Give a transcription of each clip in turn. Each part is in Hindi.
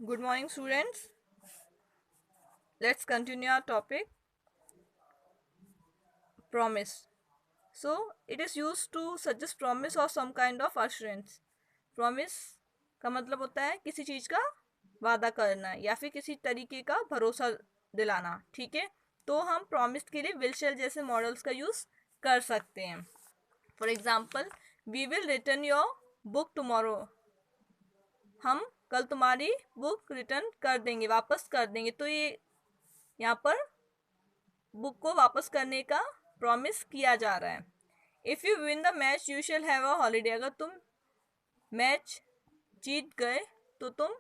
Good morning, students. Let's continue our topic promise. So, it is used to suggest promise or some kind of assurance. Promise का मतलब होता है किसी चीज का वादा करना या फिर किसी तरीके का भरोसा दिलाना. ठीक है, तो हम प्रॉमिस के लिए विल शेल जैसे मॉडल्स का यूज कर सकते हैं. For example, we will return your book tomorrow. हम कल तुम्हारी बुक रिटर्न कर देंगे, वापस कर देंगे. तो ये यहाँ पर बुक को वापस करने का प्रॉमिस किया जा रहा है. If you win the match you shall have a holiday. अगर तुम मैच जीत गए तो तुम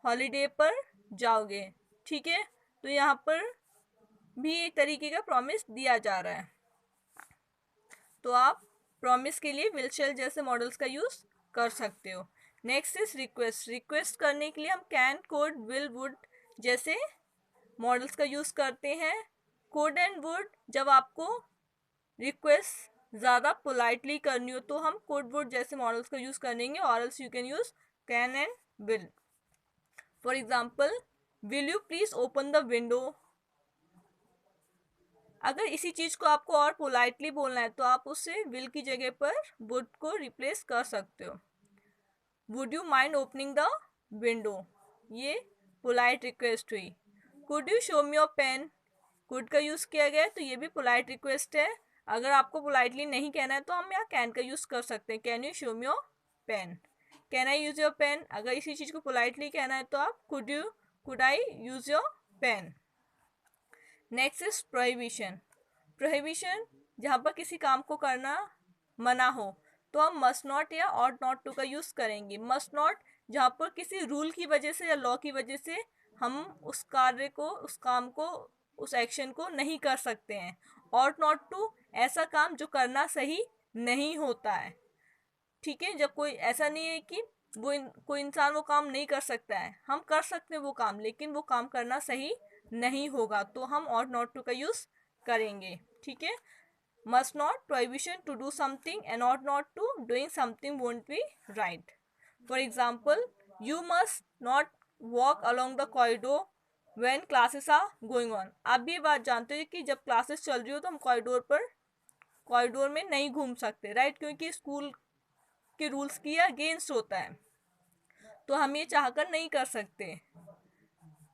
हॉलीडे पर जाओगे. ठीक है, तो यहाँ पर भी एक तरीके का प्रॉमिस दिया जा रहा है. तो आप प्रॉमिस के लिए विल शेल जैसे मॉडल्स का यूज कर सकते हो. Next is request. रिक्वेस्ट करने के लिए हम कैन, कुड, विल, वुड जैसे मॉडल्स का यूज करते हैं. कुड एंड वुड जब आपको रिक्वेस्ट ज़्यादा पोलाइटली करनी हो तो हम कुड, वुड जैसे मॉडल्स का यूज़ करेंगे. और else you can use can and will. For example, will you please open the window. अगर इसी चीज़ को आपको और पोलाइटली बोलना है तो आप उससे विल की जगह पर वुड को रिप्लेस कर सकते हो. Would you mind opening the window, ये पोलाइट रिक्वेस्ट हुई. Could you show me your pen. Could का यूज़ किया गया है तो ये भी पोलाइट रिक्वेस्ट है. अगर आपको पोलाइटली नहीं कहना है तो हम यहाँ कैन का यूज़ कर सकते हैं. Can you show me your pen. Can I use your pen. अगर इसी चीज़ को पोलाइटली कहना है तो आप could I use your pen. Next is prohibition. Prohibition जहाँ पर किसी काम को करना मना हो तो हम मस्ट नॉट या ऑट नॉट टू का यूज़ करेंगे. मस्ट नॉट जहाँ पर किसी रूल की वजह से या लॉ की वजह से हम उस कार्य को, उस काम को, उस एक्शन को नहीं कर सकते हैं. ऑट नॉट टू ऐसा काम जो करना सही नहीं होता है. ठीक है, जब कोई ऐसा नहीं है कि कोई इंसान वो काम नहीं कर सकता है, हम कर सकते हैं वो काम, लेकिन वो काम करना सही नहीं होगा तो हम ऑट नॉट टू का यूज़ करेंगे. ठीक है, must not, prohibition to do something and ought not to, doing something won't be right. For example, you must not walk along the corridor when classes are going on. आप भी ये बात जानते हो कि जब क्लासेस चल रही हो तो हम कॉरिडोर में नहीं घूम सकते, राइट, क्योंकि स्कूल के रूल्स की अगेंस्ट होता है, तो हम ये चाहकर नहीं कर सकते,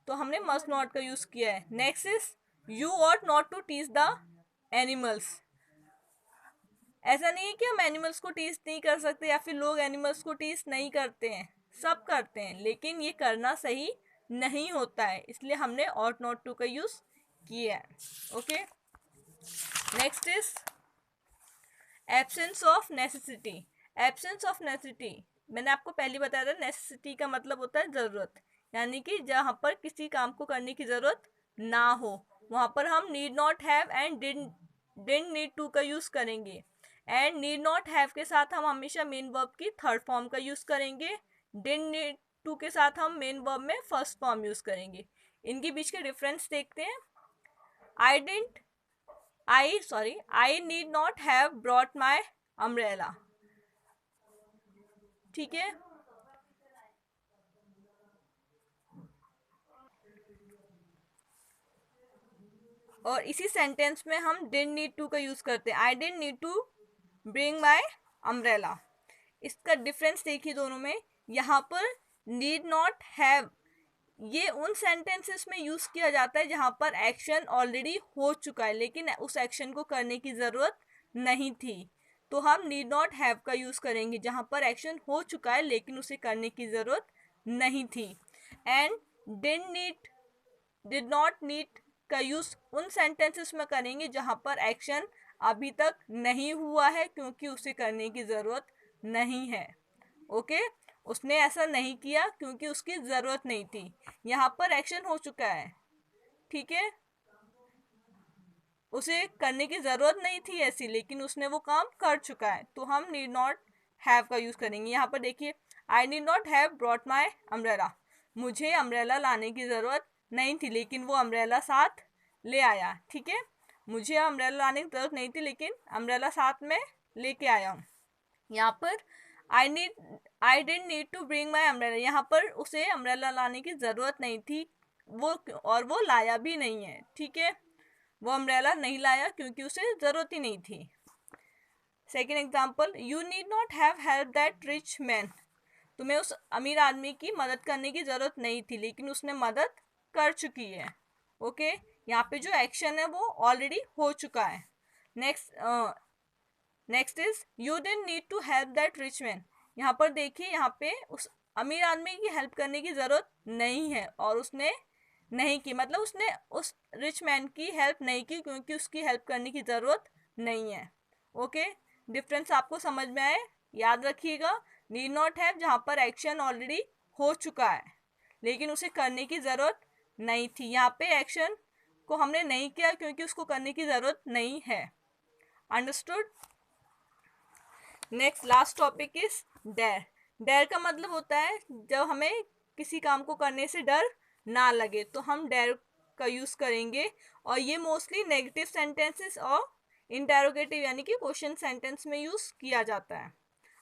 तो हमने मस्ट नॉट का यूज़ किया है. Next is you ought not to teach the animals. ऐसा नहीं है कि हम एनिमल्स को टीच नहीं कर सकते या फिर लोग एनिमल्स को टीच नहीं करते हैं, सब करते हैं, लेकिन ये करना सही नहीं होता है, इसलिए हमने ऑट नॉट टू का यूज़ किया है. Okay, next is absence of necessity. Absence of necessity मैंने आपको पहले बताया था. नेसेसिटी का मतलब होता है ज़रूरत, यानी कि जहाँ पर किसी काम को करने की ज़रूरत ना हो वहाँ पर हम need not have and didn't need to का यूज़ करेंगे. एंड नीड नॉट हैव के साथ हम हमेशा मेन वर्ब की थर्ड फॉर्म का यूज़ करेंगे. डिडंट नीड टू के साथ हम मेन वर्ब में फर्स्ट फॉर्म यूज़ करेंगे. इनके बीच के डिफरेंस देखते हैं. I need not have brought my umbrella. ठीक है, और इसी सेंटेंस में हम डिडंट नीड टू का यूज़ करते हैं. आई didn't need to bring my umbrella. इसका डिफरेंस देखिए दोनों में. यहाँ पर नीड नॉट हैव ये उन सेंटेंसेस में यूज़ किया जाता है जहाँ पर एक्शन ऑलरेडी हो चुका है लेकिन उस एक्शन को करने की ज़रूरत नहीं थी, तो हम नीड नॉट हैव का यूज़ करेंगे जहाँ पर एक्शन हो चुका है लेकिन उसे करने की ज़रूरत नहीं थी. एंड डिड नॉट नीड का यूज़ उन सेंटेंसेस में करेंगे जहाँ पर एक्शन अभी तक नहीं हुआ है क्योंकि उसे करने की ज़रूरत नहीं है. ओके, उसने ऐसा नहीं किया क्योंकि उसकी ज़रूरत नहीं थी. यहाँ पर एक्शन हो चुका है, ठीक है, उसे करने की ज़रूरत नहीं थी ऐसी, लेकिन उसने वो काम कर चुका है, तो हम नीड नॉट हैव का यूज़ करेंगे. यहाँ पर देखिए, आई need not have brought my umbrella. मुझे अम्ब्रेला लाने की ज़रूरत नहीं थी लेकिन वो अम्ब्रेला साथ ले आया. ठीक है, मुझे अम्ब्रेला लाने की ज़रूरत नहीं थी लेकिन अम्ब्रेला साथ में लेके आया हूँ. यहाँ पर I need I didn't need to bring my umbrella, यहाँ पर उसे अम्ब्रेला लाने की ज़रूरत नहीं थी, और वो लाया भी नहीं है, ठीक है। वो अम्ब्रेला नहीं लाया क्योंकि उसे ज़रूरत ही नहीं थी। Second example, you need not have help that rich man, तुम्हें उस अमीर आदमी की मदद करने की ज़रूरत नहीं थी, लेकिन उसने मदद कर चुकी है। ओके, यहाँ पे जो एक्शन है वो ऑलरेडी हो चुका है। Next is you didn't need to help that rich man, यहाँ पर देखिए, यहाँ पे उस अमीर आदमी की हेल्प करने की ज़रूरत नहीं है और उसने नहीं की, मतलब उसने उस रिच मैन की हेल्प नहीं की क्योंकि उसकी हेल्प करने की ज़रूरत नहीं है। ओके, डिफरेंस आपको समझ में आए? याद रखिएगा, नीड नॉट हैव जहाँ पर एक्शन ऑलरेडी हो चुका है लेकिन उसे करने की ज़रूरत नहीं थी, यहाँ पे एक्शन को हमने नहीं किया क्योंकि उसको करने की ज़रूरत नहीं है। Understood? Next last topic is dare. Dare का मतलब होता है जब हमें किसी काम को करने से डर ना लगे तो हम डेयर का यूज़ करेंगे, और ये मोस्टली नेगेटिव सेंटेंसेस और इंटेरोगेटिव यानी कि क्वेश्चन सेंटेंस में यूज़ किया जाता है।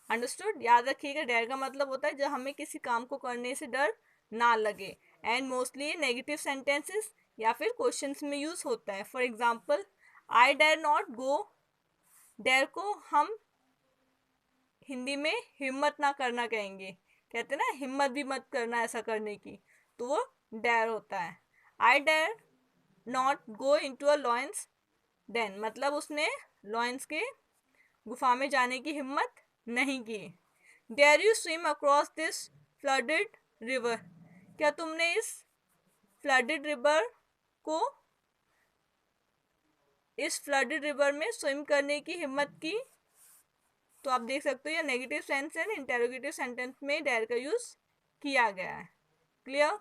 अंडरस्टूड? याद रखिएगा, डेयर का मतलब होता है जब हमें किसी काम को करने से डर ना लगे, एंड मोस्टली नेगेटिव सेंटेंसेस या फिर क्वेश्चंस में यूज़ होता है। For example, I dare not go, dare को हम हिंदी में हिम्मत ना करना कहेंगे, कहते हैं ना हिम्मत भी मत करना ऐसा करने की, तो वो डेयर होता है। I dare not go into a lion's den, मतलब उसने लॉयंस के गुफा में जाने की हिम्मत नहीं की। Dare you swim across this flooded river, क्या तुमने इस फ्लडेड रिवर को इस फ्लडेड रिवर में स्विम करने की हिम्मत की? तो आप देख सकते हो ये नेगेटिव सेंस है, इंटेरोगेटिव सेंटेंस में डेयर का यूज किया गया है। क्लियर?